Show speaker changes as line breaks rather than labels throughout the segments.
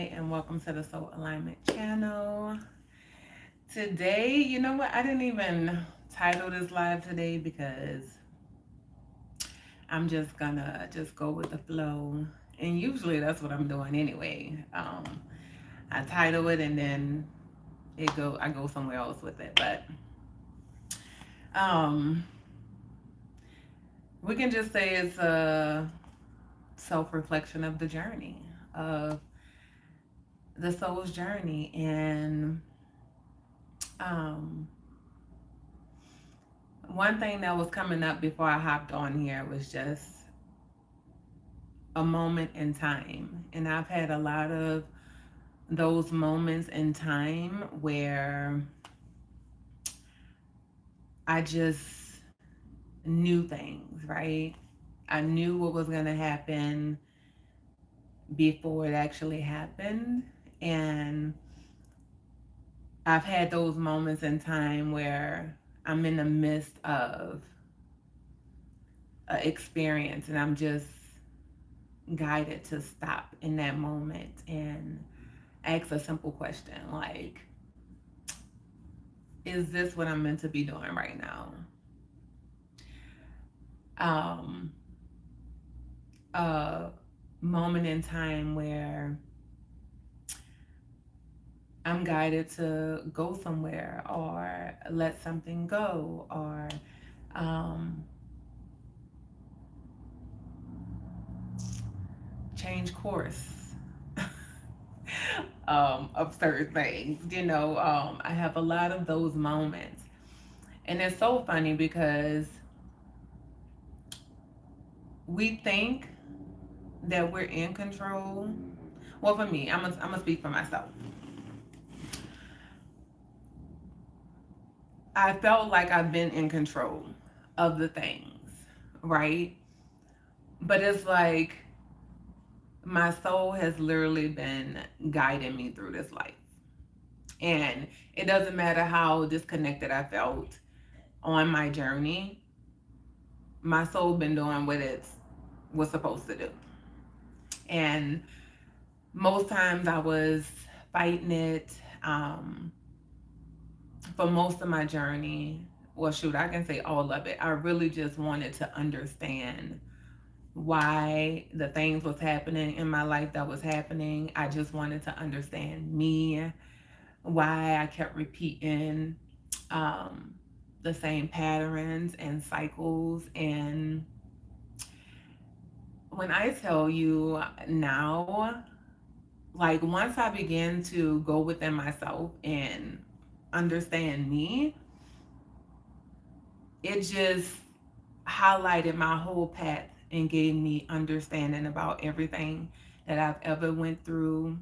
Hi, and welcome to the Soul Alignment channel. Today, you know what? I didn't even title this live today because I'm just gonna just go with the flow. And usually that's what I'm doing anyway. I title it and then I go somewhere else with it. But um, we can just say it's a self-reflection of the journey of the soul's journey and um one thing that was coming up before I hopped on here was just a moment in time. And I've had a lot of those moments in time where I just knew things, right? I knew what was going to happen before it actually happened. And I've had those moments in time where I'm in the midst of an experience and I'm just guided to stop in that moment and ask a simple question like, is this what I'm meant to be doing right now? Um, a moment in time where I'm guided to go somewhere or let something go or um, change course of certain things. I have a lot of those moments. And it's so funny because we think that we're in control. Well, for me, I'm gonna speak for myself. I felt like I've been in control of the things, right? But it's like my soul has literally been guiding me through this life. And it doesn't matter how disconnected I felt on my journey, my soul been doing what it's was supposed to do. And most times I was fighting it. For most of my journey, well, shoot, I can say all of it. I really just wanted to understand why the things was happening in my life that was happening. I just wanted to understand me, why I kept repeating um, the same patterns and cycles. And when I tell you now, like once I began to go within myself and understand me, it just highlighted my whole path and gave me understanding about everything that I've ever went through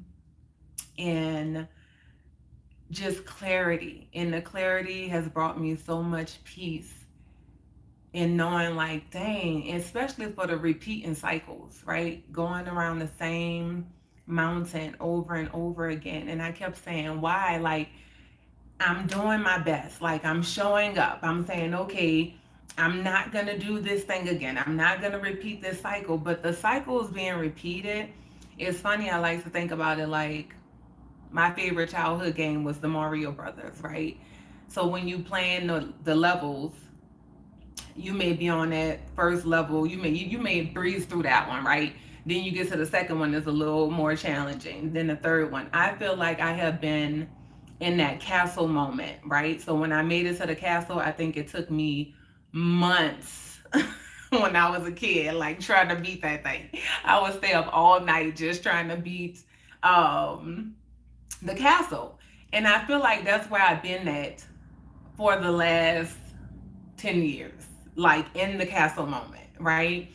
and just clarity. And the clarity has brought me so much peace in knowing like, dang, especially for the repeating cycles, right? Going around the same mountain over and over again. And I kept saying, why? Like, I'm doing my best. Like, I'm showing up. I'm saying, okay, I'm not going to do this thing again. I'm not going to repeat this cycle. But the cycle is being repeated. It's funny. I like to think about it like my favorite childhood game was the Mario Brothers, right? So when you playing the levels, you may be on that first level. You may breeze through that one, right? Then you get to the second one that's a little more challenging. Then the third one. I feel like I have been in that castle moment, right? So when I made it to the castle, I think it took me months when I was a kid, like trying to beat that thing. I would stay up all night just trying to beat um, the castle. And I feel like that's where I've been at for the last 10 years, like in the castle moment, right?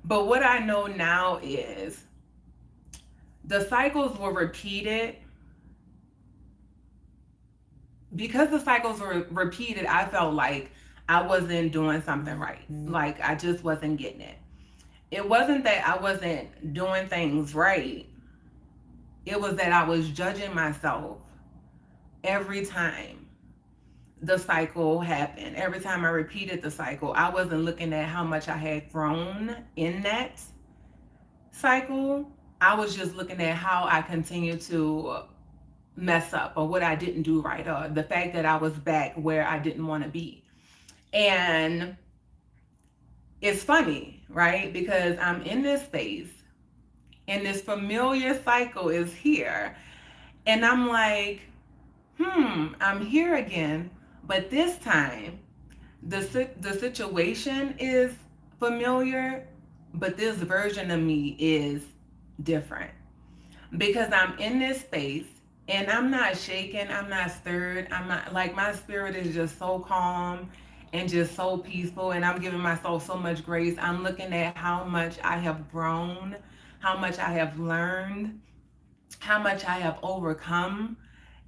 But what I know now is the cycles were repeated. Because the cycles were repeated, I felt like I wasn't doing something right. Like I just wasn't getting it. It wasn't that I wasn't doing things right, it was that I was judging myself every time the cycle happened. Every time I repeated the cycle, I wasn't looking at how much I had grown in that cycle. I was just looking at how I continue to mess up, or what I didn't do right, or the fact that I was back where I didn't want to be. And it's funny, right? Because I'm in this space and this familiar cycle is here. And I'm like, I'm here again. But this time, the situation is familiar, but this version of me is different, because I'm in this space and I'm not shaken, I'm not stirred, I'm not, like, my spirit is just so calm and just so peaceful, and I'm giving myself so much grace. I'm looking at how much I have grown, how much I have learned, how much I have overcome,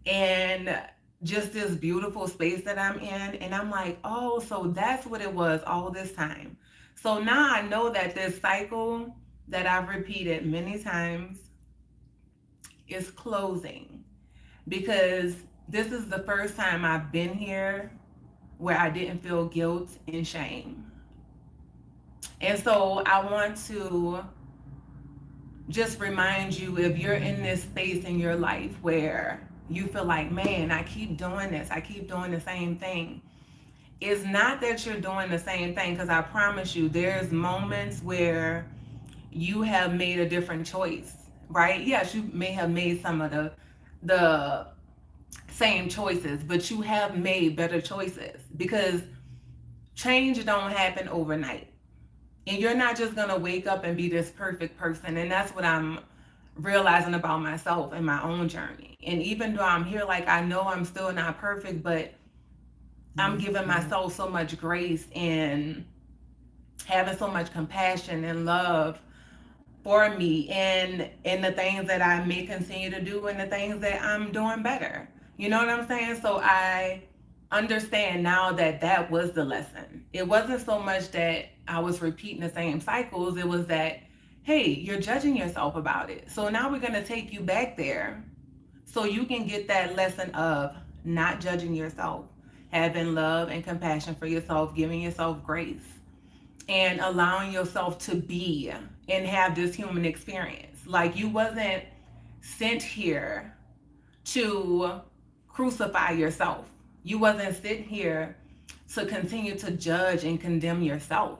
and just this beautiful space that I'm in. And I'm like, oh, so that's what it was all this time. So now I know that this cycle that I've repeated many times is closing, because this is the first time I've been here where I didn't feel guilt and shame. And so I want to just remind you, if you're in this space in your life where you feel like, man, I keep doing this, I keep doing the same thing. It's not that you're doing the same thing, because I promise you, there's moments where you have made a different choice, right? Yes, you may have made some of the same choices, but you have made better choices, because change don't happen overnight. And you're not just gonna wake up and be this perfect person. And that's what I'm realizing about myself and my own journey. And even though I'm here, like, I know I'm still not perfect, but I'm giving myself so much grace and having so much compassion and love for me, and the things that I may continue to do, and the things that I'm doing better. You know what I'm saying? So I understand now that that was the lesson. It wasn't so much that I was repeating the same cycles, it was that, hey, you're judging yourself about it. So now we're going to take you back there so you can get that lesson of not judging yourself, having love and compassion for yourself, giving yourself grace, and allowing yourself to be and have this human experience. Like, you wasn't sent here to crucify yourself. You wasn't sent here to continue to judge and condemn yourself.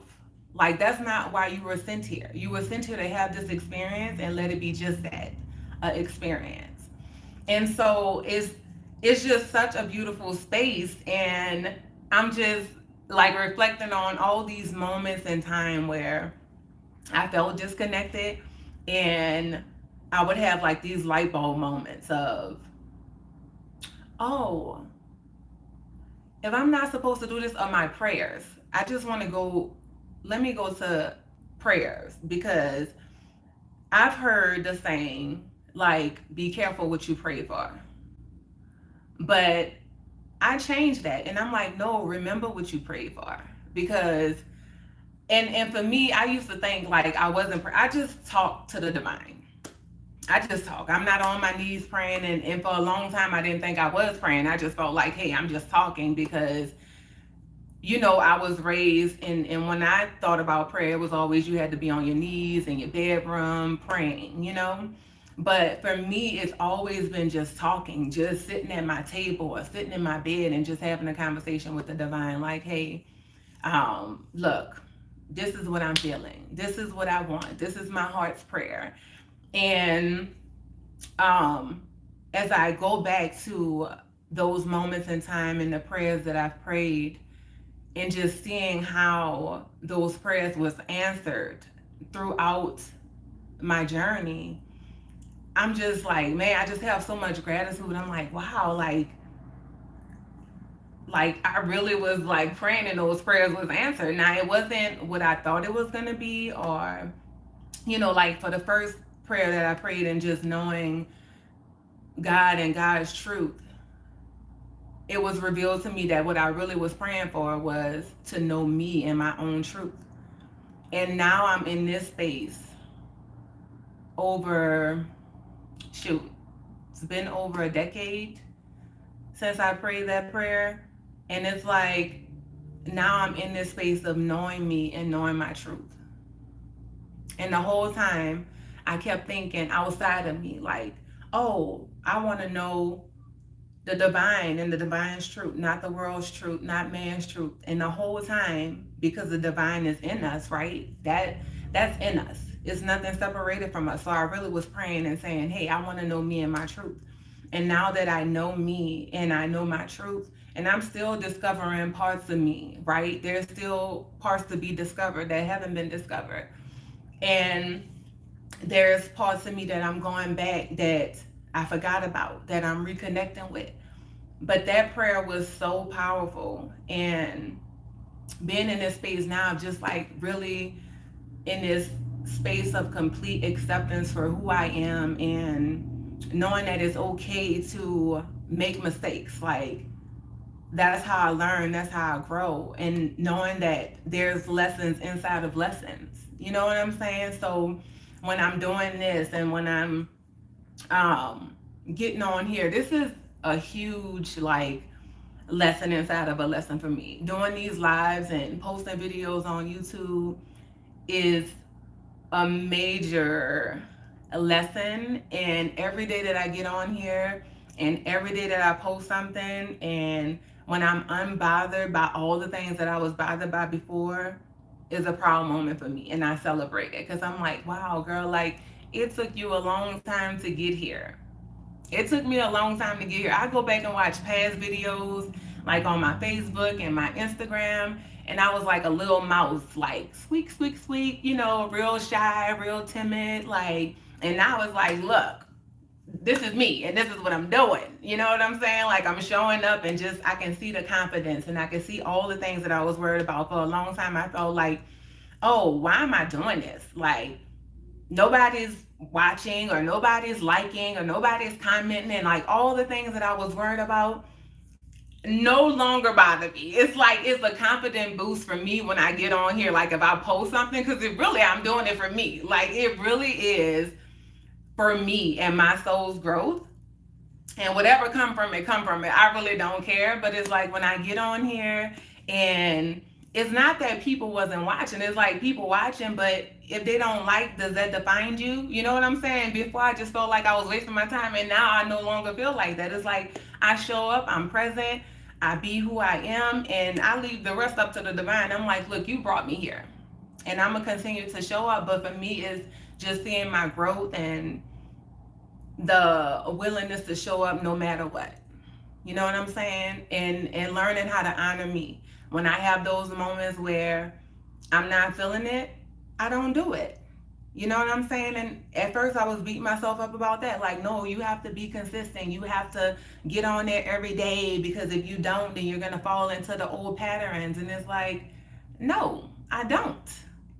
Like, that's not why you were sent here. You were sent here to have this experience and let it be just that, experience. And so it's just such a beautiful space, and I'm just like reflecting on all these moments in time where I felt disconnected, and I would have like these light bulb moments of, oh, if I'm not supposed to do this on my prayers, I just want to go, let me go to prayers, because I've heard the saying, like, be careful what you pray for. But I changed that, and I'm like, no, remember what you prayed for. Because and for me, I used to think like I wasn't, I just talk to the divine. I just talk. I'm not on my knees praying, and for a long time I didn't think I was praying. I just felt like, hey, I'm just talking, because I was raised, and when I thought about prayer, it was always you had to be on your knees in your bedroom praying. But for me, it's always been just talking, just sitting at my table or sitting in my bed and just having a conversation with the divine, like, hey, look, this is what I'm feeling. This is what I want. This is my heart's prayer. And um, as I go back to those moments in time and the prayers that I've prayed, and just seeing how those prayers was answered throughout my journey, I'm just like, man, I just have so much gratitude. I'm like, wow, like I really was like praying, and those prayers was answered. Now, it wasn't what I thought it was gonna be, or like for the first prayer that I prayed, and just knowing God and God's truth, it was revealed to me that what I really was praying for was to know me and my own truth. And now I'm in this space over, shoot, it's been over a decade since I prayed that prayer. And it's like, now I'm in this space of knowing me and knowing my truth. And the whole time, I kept thinking outside of me, like, oh, I want to know the divine and the divine's truth, not the world's truth, not man's truth. And the whole time, because the divine is in us, right? That's in us. It's nothing separated from us. So I really was praying and saying, hey, I want to know me and my truth. And now that I know me and I know my truth, and I'm still discovering parts of me, right? There's still parts to be discovered that haven't been discovered. And there's parts of me that I'm going back that I forgot about, that I'm reconnecting with. But that prayer was so powerful. And being in this space now, just like really in this space of complete acceptance for who I am, and knowing that it's okay to make mistakes. Like, that's how I learn, that's how I grow. And knowing that there's lessons inside of lessons. You know what I'm saying? So when I'm doing this and when I'm um getting on here, this is a huge like lesson inside of a lesson for me. Doing these lives and posting videos on YouTube is a major lesson. And every day that I get on here and every day that I post something, and when I'm unbothered by all the things that I was bothered by before, is a proud moment for me. And I celebrate it because I'm like, wow, girl, like it took you a long time to get here. It took me a long time to get here. I go back and watch past videos like on my Facebook and my Instagram, and I was like a little mouse, like squeak, squeak, squeak, real shy, real timid, like, and now it's like, look, this is me and this is what I'm doing. You know what I'm saying? Like, I'm showing up and just I can see the confidence and I can see all the things that I was worried about for a long time. I felt like, oh, why am I doing this? Like, nobody's watching or nobody's liking or nobody's commenting, and like all the things that I was worried about no longer bother me. It's like it's a confident boost for me when I get on here. Like, if I post something, because it really, I'm doing it for me. Like, it really is for me and my soul's growth. And whatever come from it, come from it. I really don't care. But it's like when I get on here, and it's not that people wasn't watching. It's like people watching, but if they don't like, does that define you? You know what I'm saying? Before, I just felt like I was wasting my time, and now I no longer feel like that. It's like I show up, I'm present, I be who I am, and I leave the rest up to the divine. I'm like, look, you brought me here, and I'm gonna continue to show up. But for me, it's just seeing my growth and the willingness to show up no matter what. You know what I'm saying? And learning how to honor me. When I have those moments where I'm not feeling it, I don't do it. You know what I'm saying? And at first I was beating myself up about that. Like, no, you have to be consistent. You have to get on there every day, because if you don't, then you're going to fall into the old patterns. And it's like, no, I don't.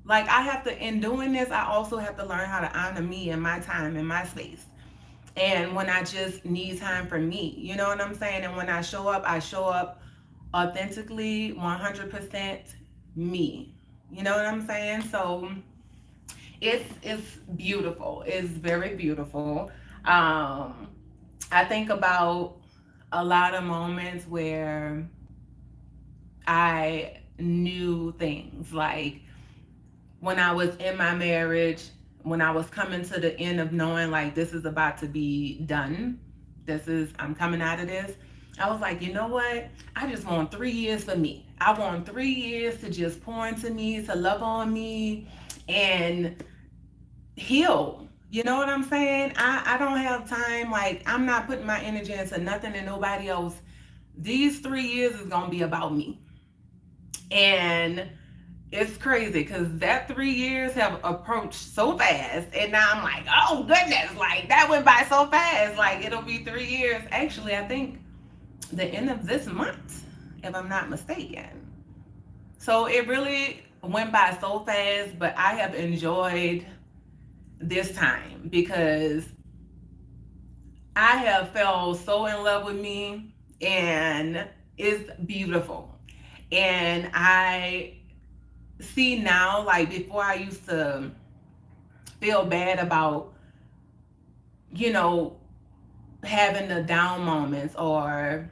Like, I have to, in doing this, I also have to learn how to honor me and my time and my space. And when I just need time for me, you know what I'm saying? And when I show up authentically, 100% me. You know what I'm saying? So it's beautiful. It's very beautiful. I think about a lot of moments where I knew things, like when I was in my marriage, when I was coming to the end of knowing like this is about to be done, I'm coming out of this. I was like, you know what? I just want 3 years for me. I want 3 years to just pour into me, to love on me and heal. You know what I'm saying? I don't have time. Like, I'm not putting my energy into nothing and nobody else. These 3 years is going to be about me. And it's crazy because that 3 years have approached so fast, and now I'm like, oh goodness, like that went by so fast. Like, it'll be 3 years. Actually, I think the end of this month, if I'm not mistaken. So it really went by so fast, but I have enjoyed this time because I have fell so in love with me, and it's beautiful. And I see now, like before I used to feel bad about, having the down moments or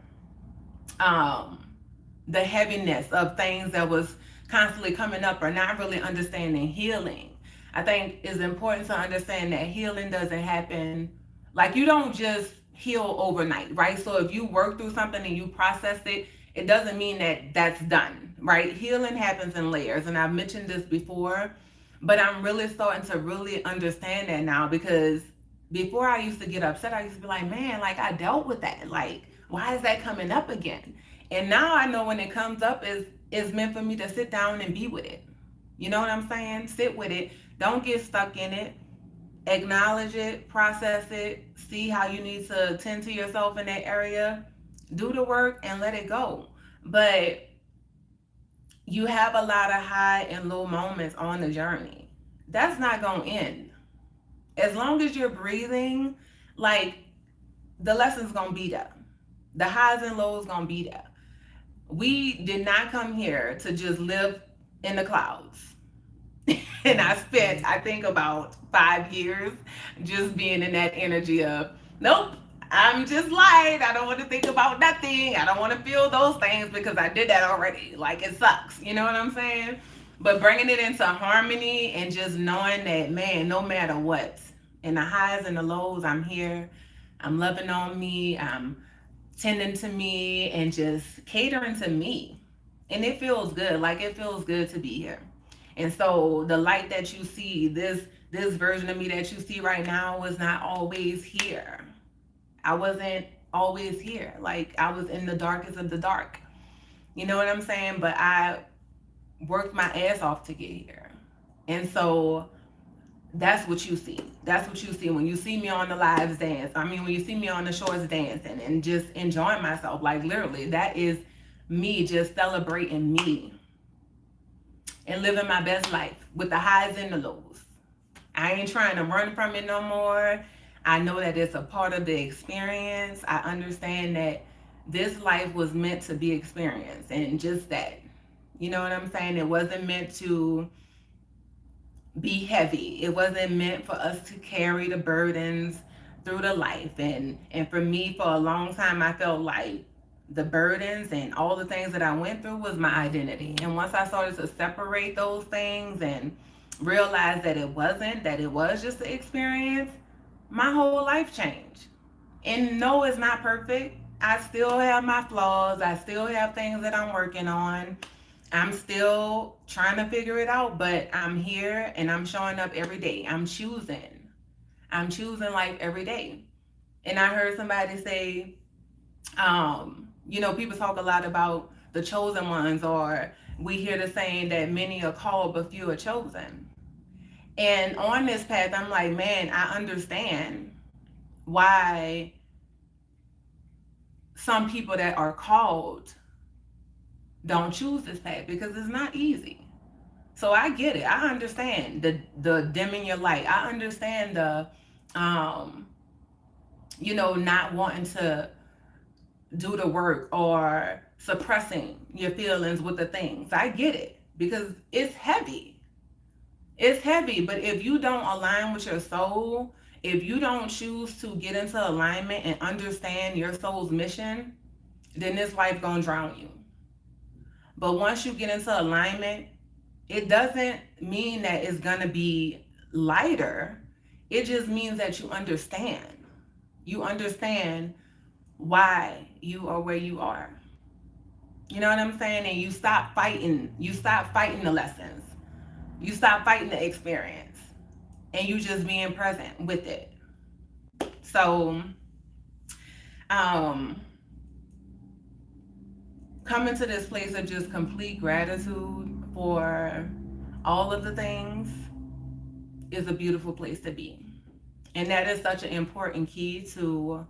the heaviness of things that was constantly coming up or not really understanding healing. I think it's important to understand that healing doesn't happen, like, you don't just heal overnight, right? So if you work through something and you process it, it doesn't mean that that's done, right? Healing happens in layers, and I've mentioned this before, but I'm really starting to really understand that now, because before I used to get upset, I used to be like, man, like, I dealt with that. Like, why is that coming up again? And now I know when it comes up, is meant for me to sit down and be with it. You know what I'm saying? Sit with it. Don't get stuck in it. Acknowledge it, process it, see how you need to tend to yourself in that area. Do the work and let it go. But you have a lot of high and low moments on the journey. That's not going to end. As long as you're breathing, like, the lesson's going to be there. The highs and lows going to be there. We did not come here to just live in the clouds. And I spent, I think, about 5 years just being in that energy of, nope, I'm just light. I don't want to think about nothing. I don't want to feel those things because I did that already. Like, it sucks. You know what I'm saying? But bringing it into harmony and just knowing that, man, no matter what, in the highs and the lows, I'm here. I'm loving on me. I'm tending to me and just catering to me. And it feels good. Like, it feels good to be here. And so the light that you see, this version of me that you see right now, was not always here. I wasn't always here. Like, I was in the darkest of the dark. You know what I'm saying? But I worked my ass off to get here. And so that's what you see. That's what you see when you see me on the lives dance. I mean, when you see me on the shores dancing and just enjoying myself. Like, literally, that is me just celebrating me and living my best life with the highs and the lows. I ain't trying to run from it no more. I know that it's a part of the experience. I understand that this life was meant to be experienced, and just that. You know what I'm saying? It wasn't meant to be heavy. It wasn't meant for us to carry the burdens through the life. And for me, for a long time, I felt like the burdens and all the things that I went through was my identity. And once I started to separate those things and realize that it wasn't, that it was just an experience, my whole life changed. And no, it's not perfect. I still have my flaws. I still have things that I'm working on. I'm still trying to figure it out, but I'm here and I'm showing up every day. I'm choosing. I'm choosing life every day. And I heard somebody say, people talk a lot about the chosen ones, or we hear the saying that many are called but few are chosen. And on this path, I'm like, man, I understand why some people that are called don't choose this path, because it's not easy. So I get it. I understand the dimming your light. I understand the not wanting to do the work or suppressing your feelings with the things. I get it, because it's heavy. It's heavy, but if you don't align with your soul, if you don't choose to get into alignment and understand your soul's mission, then this life gonna drown you. But once you get into alignment, it doesn't mean that it's gonna be lighter. It just means that you understand. You understand why you are where you are. You know what I'm saying? And you stop fighting. You stop fighting the lessons. You stop fighting the experience. And you just being present with it. So, coming to this place of just complete gratitude for all of the things is a beautiful place to be. And that is such an important key to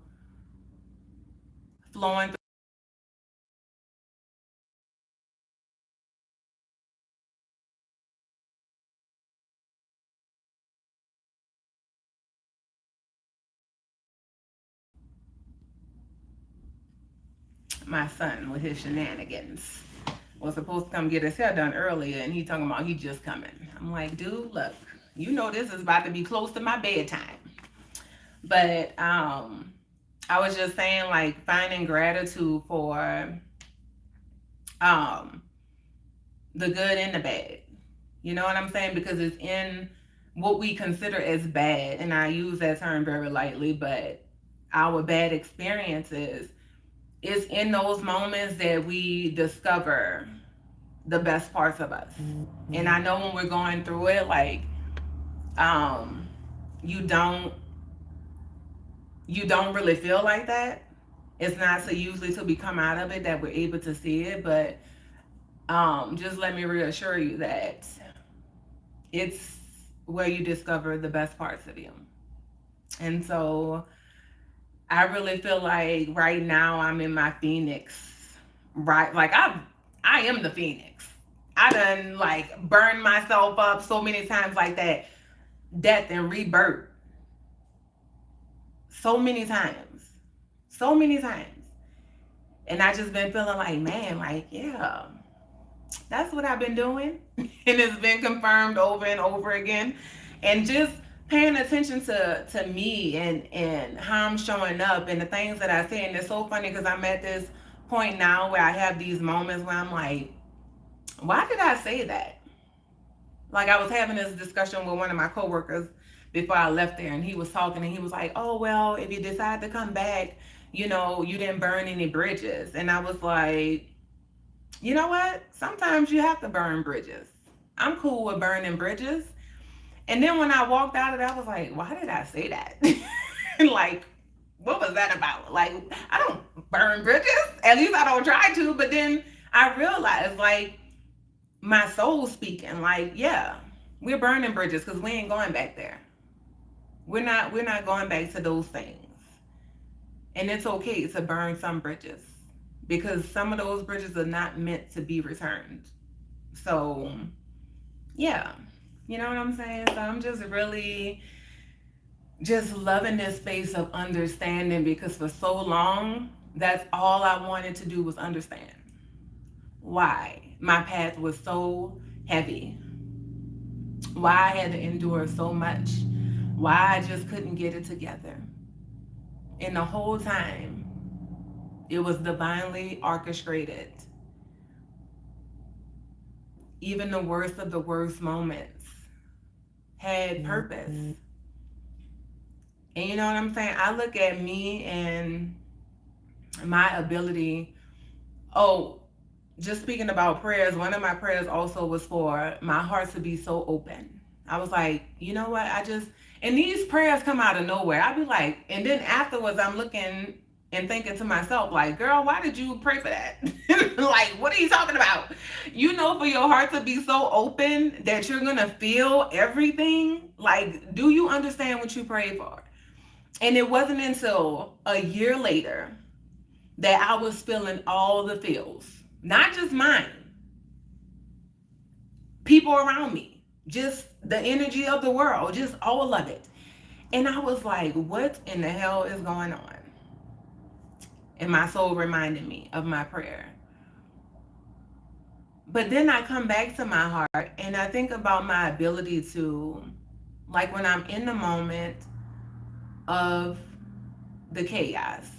flowing my son with his shenanigans. Was supposed to come get his hair done earlier, and he talking about he just coming. I'm like, dude, look, you know this is about to be close to my bedtime. But I was just saying, like, finding gratitude for um the good and the bad. You know what I'm saying? Because it's in what we consider as bad, and I use that term very lightly, but our bad experiences, it's in those moments that we discover the best parts of us. And I know when we're going through it, like, um, you don't you don't really feel like that. It's not so usually till we come out of it that we're able to see it, but just let me reassure you that it's where you discover the best parts of you. And so I really feel like right now I'm in my phoenix, right? Like I am the phoenix. I done like burned myself up so many times like that, death and rebirth, so many times, so many times. And I just been feeling like, man, like, yeah, that's what I've been doing. And it's been confirmed over and over again. And just paying attention to me and how I'm showing up and the things that I say. And it's so funny because I'm at this point now where I have these moments where I'm like, why did I say that? Like, I was having this discussion with one of my coworkers before I left there, and he was talking, and he was like, "Oh well, if you decide to come back, you didn't burn any bridges." And I was like, you know what? Sometimes you have to burn bridges. I'm cool with burning bridges. And then when I walked out of it, I was like, why did I say that? Like, what was that about? Like, I don't burn bridges. At least I don't try to. But then I realized, like, my soul speaking, like, yeah, we're burning bridges because we ain't going back there. We're not going back to those things. And it's okay to burn some bridges because some of those bridges are not meant to be returned. So, yeah, you know what I'm saying? So I'm just really just loving this space of understanding because for so long, that's all I wanted to do was understand why my path was so heavy, why I had to endure so much, why I just couldn't get it together. And the whole time, it was divinely orchestrated. Even the worst of the worst moments had purpose. And you know what I'm saying? I look at me and my ability. Oh, just speaking about prayers, one of my prayers also was for my heart to be so open. I was like, you know what? And these prayers come out of nowhere. I'd be like, and then afterwards, I'm looking and thinking to myself, like, girl, why did you pray for that? Like, what are you talking about? For your heart to be so open that you're going to feel everything. Like, do you understand what you prayed for? And it wasn't until a year later that I was feeling all the feels, not just mine, people around me, just the energy of the world, just all of it. And I was like, what in the hell is going on? And my soul reminded me of my prayer. But then I come back to my heart and I think about my ability to, like, when I'm in the moment of the chaos,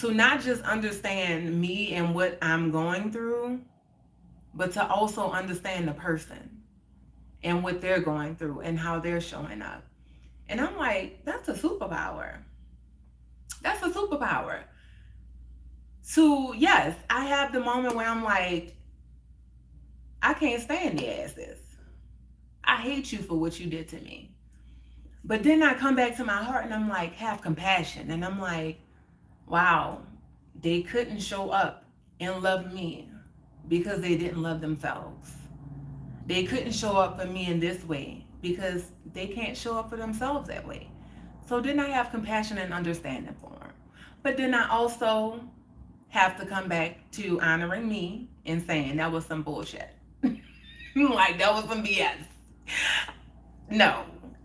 to not just understand me and what I'm going through, but to also understand the person and what they're going through and how they're showing up. And I'm like, that's a superpower. That's a superpower. So, yes, I have the moment where I'm like, I can't stand the asses. I hate you for what you did to me. But then I come back to my heart and I'm like, have compassion. And I'm like, wow, they couldn't show up and love me because they didn't love themselves. They couldn't show up for me in this way because they can't show up for themselves that way. So then I have compassion and understanding for them. But then I also have to come back to honoring me and saying that was some bullshit. Like, that was some BS. No,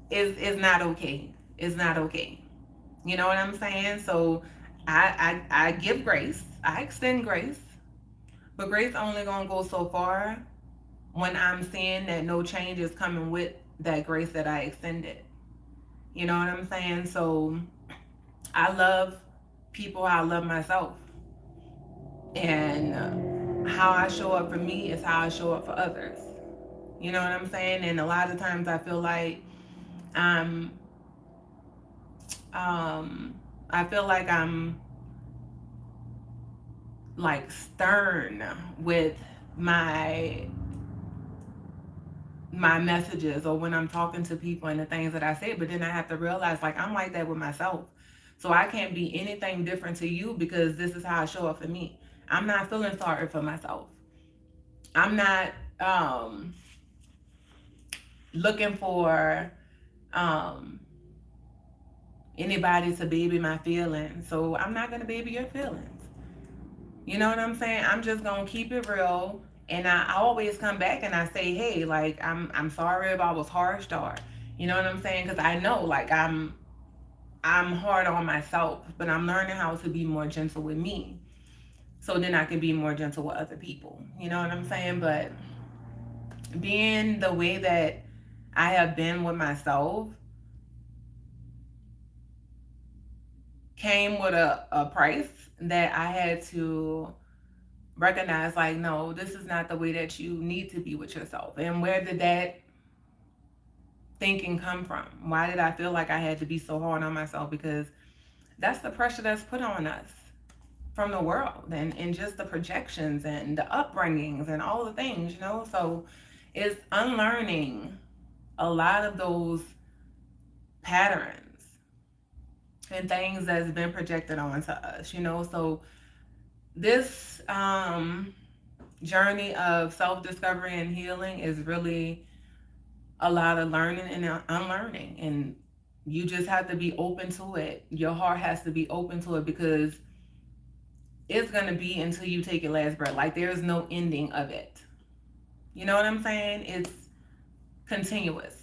it's not okay. It's not okay. You know what I'm saying? So I give grace. I extend grace. But grace only gonna go so far when I'm seeing that no change is coming with that grace that I extended. You know what I'm saying? So I love people how I love myself. And how I show up for me is how I show up for others. You know what I'm saying? And a lot of times I feel like I'm um I feel like I'm like stern with my my messages or when I'm talking to people and the things that I say, but then I have to realize like I'm like that with myself. So I can't be anything different to you because this is how I show up for me. I'm not feeling sorry for myself. I'm not um looking for um anybody to baby my feelings. So I'm not gonna baby your feelings. You know what I'm saying? I'm just gonna keep it real. And I always come back and I say, hey, like I'm sorry if I was harsh or you know what I'm saying? Because I know like I'm hard on myself, but I'm learning how to be more gentle with me. So then I can be more gentle with other people. You know what I'm saying? But being the way that I have been with myself came with a price that I had to recognize like, no, this is not the way that you need to be with yourself. And where did that thinking come from? Why did I feel like I had to be so hard on myself? Because that's the pressure that's put on us from the world and just the projections and the upbringings and all the things, you know? So it's unlearning a lot of those patterns and things that's been projected onto us, you know? So this journey of self-discovery and healing is really a lot of learning and unlearning, and you just have to be open to it. Your heart has to be open to it because it's going to be until you take your last breath. Like there's no ending of it. You know what I'm saying? It's continuous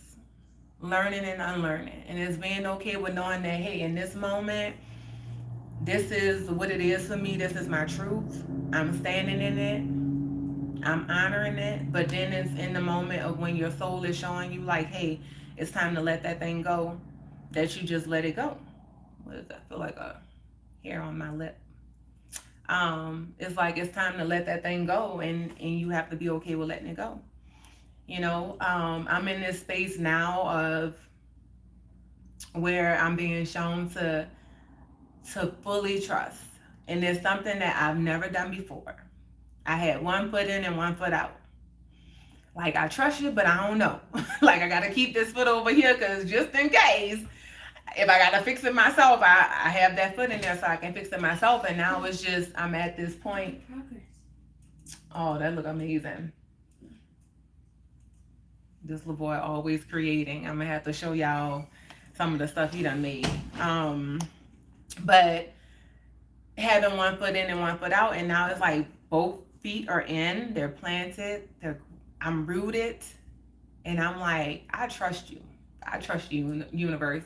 learning and unlearning, and it's being okay with knowing that, hey, in this moment, this is what it is for me. This is my truth. I'm standing in it. I'm honoring it. But then it's in the moment of when your soul is showing you like, hey, it's time to let that thing go, that you just let it go. What does that feel like? A hair on my lip. It's like it's time to let that thing go, and you have to be okay with letting it go. You know, I'm in this space now of where I'm being shown to fully trust, and it's something that I've never done before. I had one foot in and one foot out. Like I trust you, but I don't know. Like I gotta keep this foot over here because just in case, if I gotta fix it myself, I have that foot in there so I can fix it myself. And now it's just I'm at this point. Oh, that look amazing. This little boy always creating. I'm gonna have to show y'all some of the stuff he done made. But having one foot in and one foot out, and now it's like both feet are in, they're planted, I'm rooted, and I'm like, I trust you. I trust you, universe.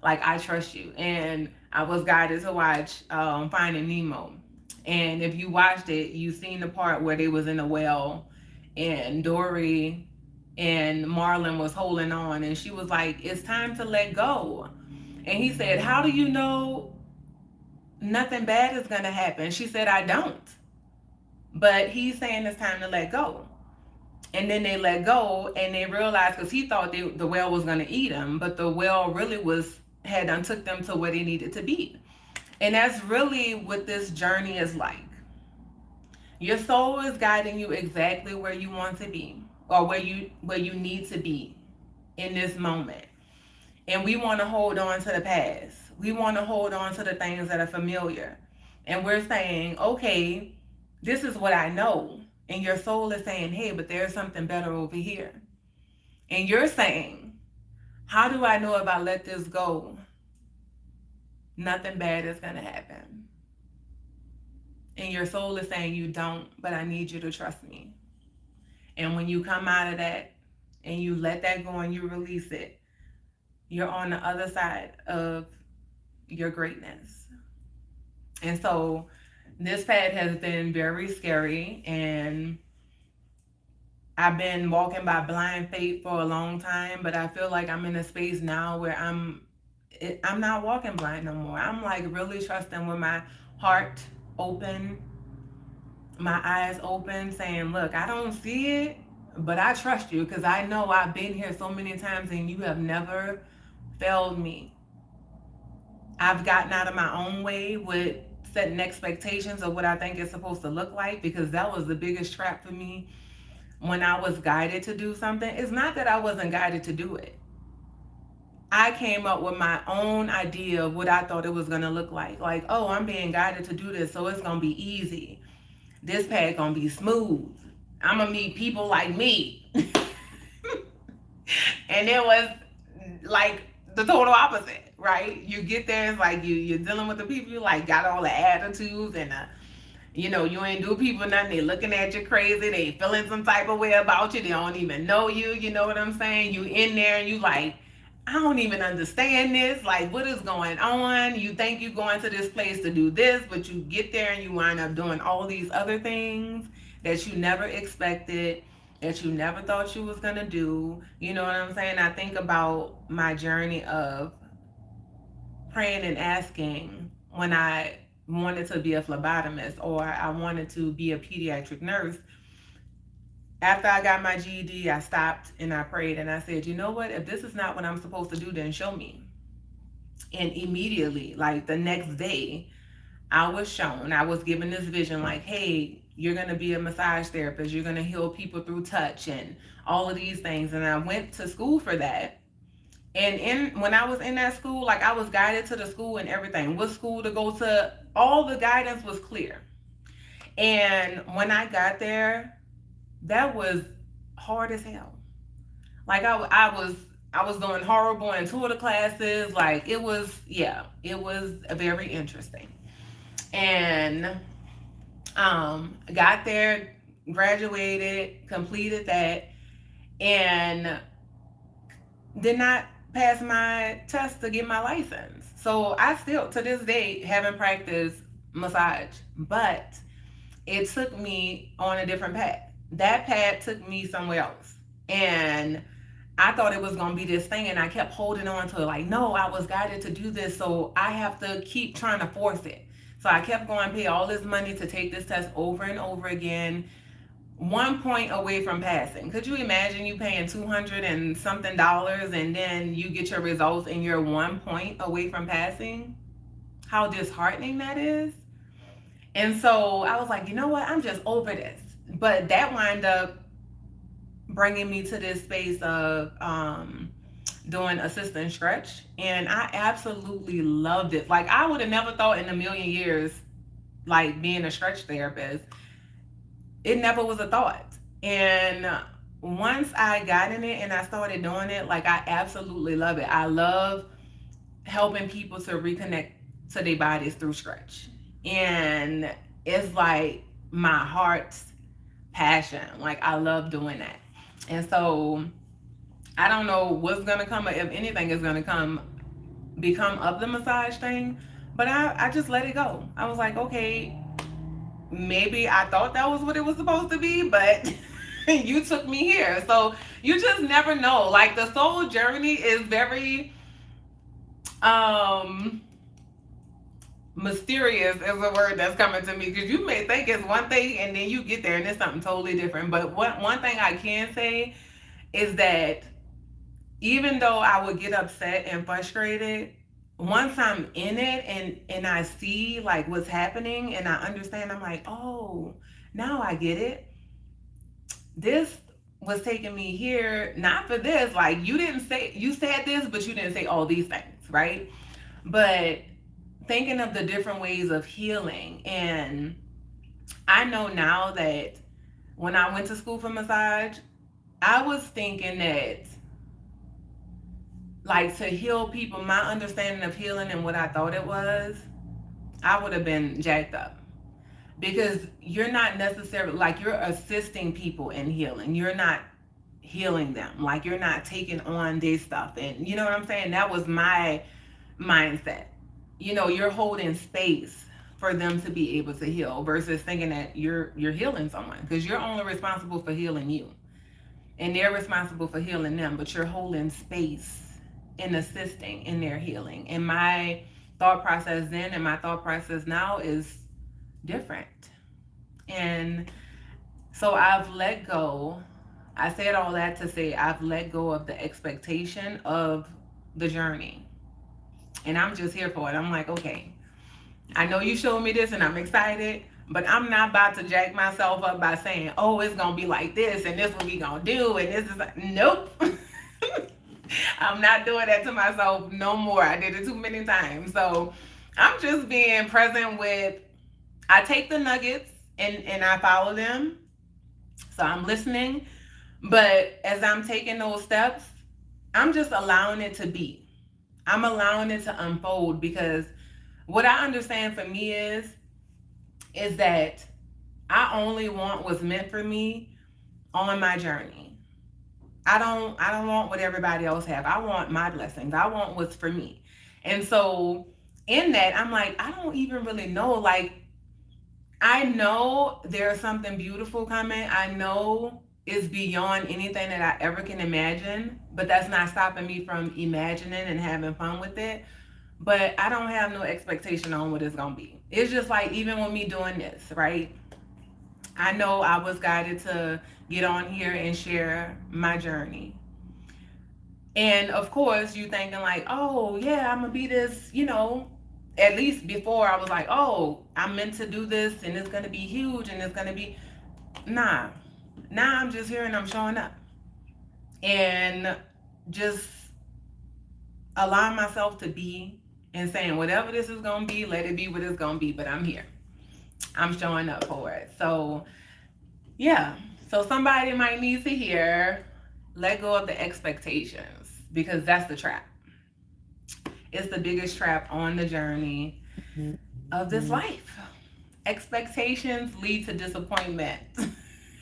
Like I trust you. And I was guided to watch Finding Nemo. And if you watched it, you seen the part where they was in the well and Dory and Marlin was holding on and she was like, it's time to let go. And he said, how do you know nothing bad is gonna happen? She said, I don't. But he's saying it's time to let go. And then they let go and they realized, because he thought the whale was gonna eat him, but the whale really had took them to where they needed to be. And that's really what this journey is like. Your soul is guiding you exactly where you want to be or where you need to be in this moment. And we want to hold on to the past. We want to hold on to the things that are familiar. And we're saying, okay, this is what I know. And your soul is saying, hey, but there's something better over here. And you're saying, how do I know if I let this go, nothing bad is going to happen? And your soul is saying, you don't, but I need you to trust me. And when you come out of that and you let that go and you release it, you're on the other side of your greatness. And so this path has been very scary, and I've been walking by blind faith for a long time, but I feel like I'm in a space now where I'm not walking blind no more. I'm like really trusting with my heart open, my eyes open, saying, look, I don't see it, But I trust you because I know I've been here so many times and you have never failed me. I've gotten out of my own way with setting expectations of what I think it's supposed to look like, because that was the biggest trap for me when I was guided to do something. It's not that I wasn't guided to do it. I came up with my own idea of what I thought it was going to look like. Like, oh, I'm being guided to do this, so it's going to be easy. This path going to be smooth. I'm going to meet people like me. And it was like the total opposite, right? You get there, it's like you're dealing with the people you like, got all the attitudes and you ain't do people nothing. They looking at you crazy. They feeling some type of way about you. They don't even know you. You know what I'm saying? You in there and you like, I don't even understand this. Like, what is going on? You think you going to this place to do this, but you get there and you wind up doing all these other things that you never expected, that you never thought you was gonna do. You know what I'm saying? I think about my journey of praying and asking when I wanted to be a phlebotomist or I wanted to be a pediatric nurse. After I got my GED, I stopped and I prayed and I said, you know what? If this is not what I'm supposed to do, then show me. And immediately, like the next day, I was shown, I was given this vision like, hey, you're going to be a massage therapist. You're going to heal people through touch and all of these things. And I went to school for that. And when I was in that school, like I was guided to the school and everything, what school to go to, all the guidance was clear. And when I got there, that was hard as hell. Like I was doing horrible in two of the classes. Like it was very interesting. And got there, graduated, completed that, and did not pass my test to get my license. So I still to this day haven't practiced massage, but it took me on a different path. That path took me somewhere else. And I thought it was going to be this thing, and I kept holding on to it like, no, I was guided to do this, so I have to keep trying to force it. So I kept going to pay all this money to take this test over and over again, 1 point away from passing. Could you imagine you paying 200 and something dollars and then you get your results and you're 1 point away from passing? How disheartening that is. And so I was like, you know what? I'm just over this. But that wound up bringing me to this space of doing assistant stretch. And I absolutely loved it. Like, I would have never thought in a million years, like, being a stretch therapist. It never was a thought. And once I got in it and I started doing it, like, I absolutely love it. I love helping people to reconnect to their bodies through stretch. And it's like my heart's passion. Like, I love doing that. And so I don't know what's gonna come, if anything is gonna become of the massage thing, but I just let it go. I was like, okay, maybe I thought that was what it was supposed to be, but you took me here. So you just never know. Like, the soul journey is very mysterious is a word that's coming to me, because you may think it's one thing and then you get there and it's something totally different. But one thing I can say is that even though I would get upset and frustrated, once I'm in it and I see like what's happening and I understand, I'm like, oh, now I get it. This was taking me here, not for this. Like, you said this, but you didn't say all these things, right? But thinking of the different ways of healing. And I know now that when I went to school for massage, I was thinking that, like, to heal people, my understanding of healing and what I thought it was, I would have been jacked up. Because you're not necessarily, like, you're assisting people in healing. You're not healing them. Like, you're not taking on their stuff. And you know what I'm saying? That was my mindset. You're holding space for them to be able to heal versus thinking that you're healing someone, because you're only responsible for healing you and they're responsible for healing them, but you're holding space and assisting in their healing. And my thought process then and my thought process now is different. And so I've let go I said all that to say I've let go of the expectation of the journey. And I'm just here for it. I'm like, okay, I know you showed me this and I'm excited, but I'm not about to jack myself up by saying, oh, it's going to be like this and this what we going to do. And this is like, nope. I'm not doing that to myself no more. I did it too many times. So I'm just being present with, I take the nuggets and I follow them. So I'm listening. But as I'm taking those steps, I'm just allowing it to be. I'm allowing it to unfold because what I understand for me is that I only want what's meant for me on my journey. I don't want what everybody else have. I want my blessings. I want what's for me. And so in that, I'm like, I don't even really know. Like, I know there's something beautiful coming. I know it's beyond anything that I ever can imagine, but that's not stopping me from imagining and having fun with it. But I don't have no expectation on what it's gonna be. It's just like even with me doing this, right? I know I was guided to get on here and share my journey. And of course, you thinking like, oh yeah, I'm gonna be this, at least before I was like, oh, I'm meant to do this and it's gonna be huge and it's gonna be nah. Now I'm just here and I'm showing up. And just allowing myself to be and saying whatever this is gonna be, let it be what it's gonna be, but I'm here. I'm showing up for it. So yeah. So somebody might need to hear let go of the expectations because that's the trap. It's the biggest trap on the journey of this life. Expectations lead to disappointment.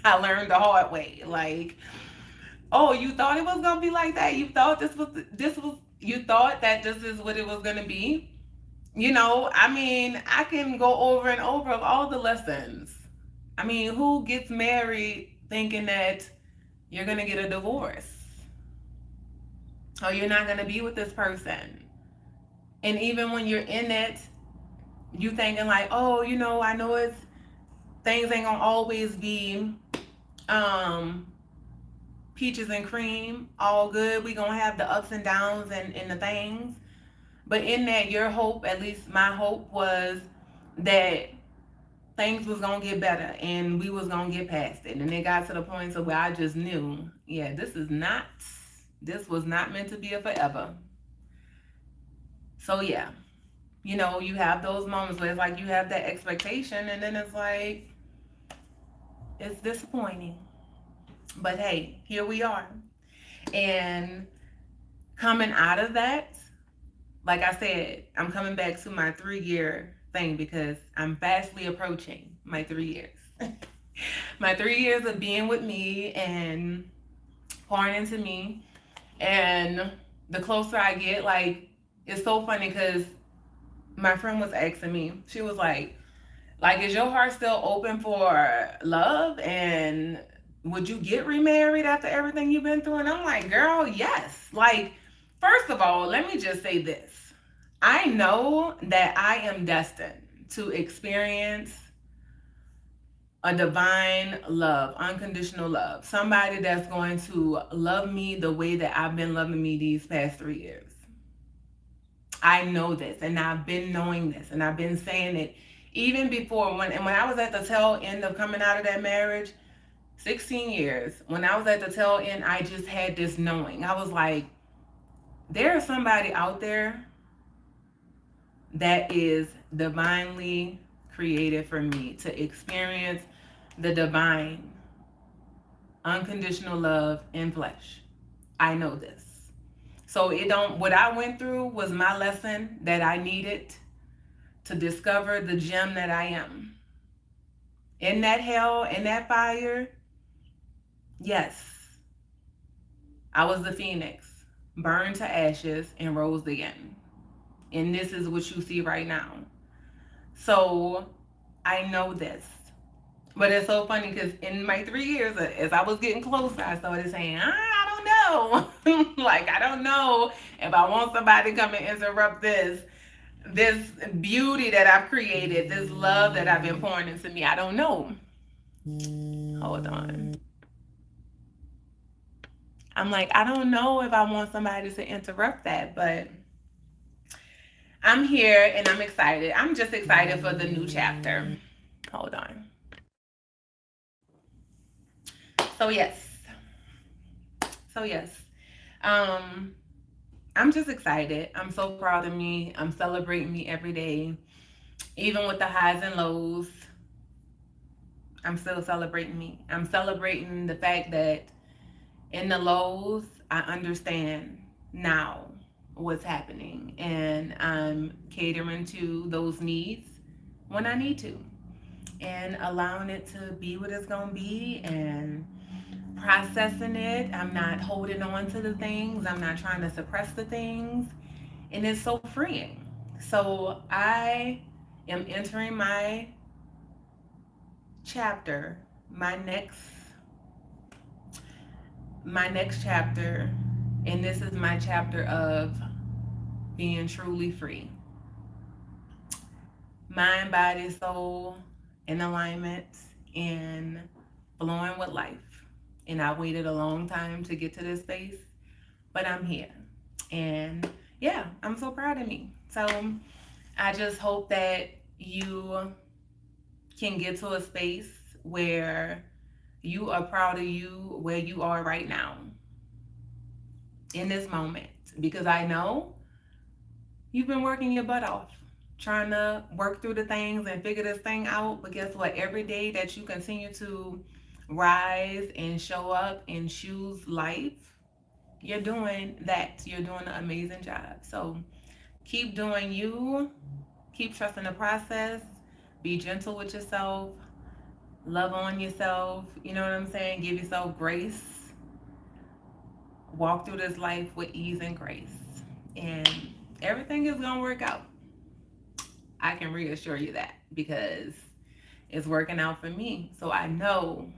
I learned the hard way. Like, oh, you thought it was gonna be like that. You thought this was you thought that this is what it was gonna be. I mean, I can go over and over of all the lessons. I mean, who gets married thinking that you're gonna get a divorce or you're not gonna be with this person? And even when you're in it, you thinking like, oh, I know it's things ain't gonna always be um peaches and cream, all good. We gonna have the ups and downs and the things. But in that, your hope, at least my hope, was that things was gonna get better and we was gonna get past it. And it got to the point of where I just knew, yeah, this was not meant to be a forever. So yeah, you have those moments where it's like you have that expectation and then it's like it's disappointing. But hey, here we are. And coming out of that, like I said, I'm coming back to my 3-year thing because I'm fastly approaching my 3 years. My 3 years of being with me and pouring into me. And the closer I get, like, it's so funny because my friend was asking me, she was like, is your heart still open for love? And would you get remarried after everything you've been through? And I'm like, girl, yes. Like, first of all, let me just say this. I know that I am destined to experience a divine love, unconditional love. Somebody that's going to love me the way that I've been loving me these past 3 years. I know this, and I've been knowing this, and I've been saying it even before when I was at the tail end of coming out of that marriage, 16 years, when I was at the tail end, I just had this knowing. I was like, there's somebody out there that is divinely created for me to experience the divine, unconditional love in flesh. I know this. So what I went through was my lesson that I needed to discover the gem that I am. In that hell, in that fire, yes, I was the phoenix, burned to ashes and rose again. And this is what you see right now. So I know this. But it's so funny because in my 3 years, as I was getting closer, I started saying, I don't know. Like, I don't know if I want somebody to come and interrupt this beauty that I've created, this love that I've been pouring into me. I don't know. Hold on. I'm like, I don't know if I want somebody to interrupt that, but I'm here and I'm excited. I'm just excited for the new chapter. Hold on. So yes. So yes. Um I'm just excited. I'm so proud of me. I'm celebrating me every day. Even with the highs and lows, I'm still celebrating me. I'm celebrating the fact that in the lows, I understand now what's happening and I'm catering to those needs when I need to and allowing it to be what it's going to be and processing it. I'm not holding on to the things, I'm not trying to suppress the things, and it's so freeing. So I am entering chapter, my next my next chapter, and this is my chapter of being truly free. Mind, body, soul in alignment and flowing with life. And I waited a long time to get to this space, but I'm here. And yeah, I'm so proud of me. So I just hope that you can get to a space where you are proud of you where you are right now in this moment. Because I know you've been working your butt off trying to work through the things and figure this thing out. But guess what? Every day that you continue to rise and show up and choose life, you're doing that. You're doing an amazing job. So keep doing you, keep trusting the process, be gentle with yourself, love on yourself. You know what I'm saying? Give yourself grace. Walk through this life with ease and grace. And everything is going to work out. I can reassure you that because it's working out for me. So I know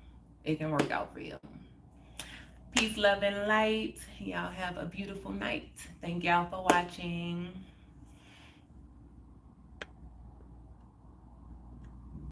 it can work out for you. Peace, love, and light. Y'all have a beautiful night. Thank y'all for watching.